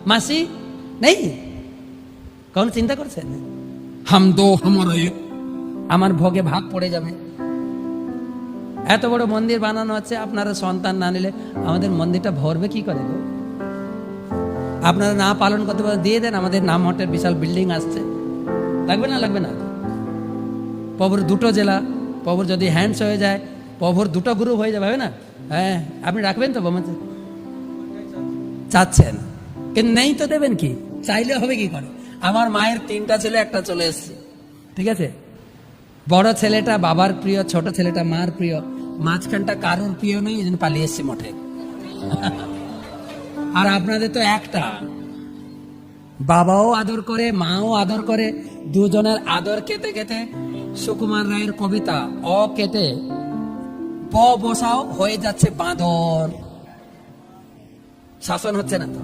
মাসি নেই, কখন চিন্তা করছেন? हम दो हमारा एक। আমার ভোগে ভাগ পড়ে যাবে। এত বড় মন্দির বানানো আছে, আপনারা সন্তান না নিলে আমাদের মন্দিরটা ভরবে কি করে গো? আপনারা না পালন করতে পারে দিয়ে দেন, আমাদের নাম হটের বিশাল বিল্ডিং আসছে, লাগবে না? লাগবে না? প্রভুর দুটো জেলা, প্রভুর যদি হ্যান্ডস হয়ে যায়, প্রভুর দুটো গ্রুপ হয়ে যাবে, হবে না? হ্যাঁ, আপনি রাখবেন তো? চাচ্ছেন কিন্তু নেই তো দেবেন কি? চাইলে হবে কি করে? আমার মায়ের 3টা ছেলে, একটা চলে এসছে, ঠিক আছে? বড় ছেলেটা বাবার প্রিয়, ছোট ছেলেটা মার প্রিয়, মাঝখানটা কারোর প্রিয় নেই, এই জন্য পালিয়ে এসছে মঠে। আর আপনাদের তো একটা, বাবাও আদর করে, মাও আদর করে, দুজনের আদর কেটে কেটে সুকুমার রায়ের কবিতা অ কেটে প বসাও হয়ে যাচ্ছে বাঁদর। শাসন হচ্ছে না তো?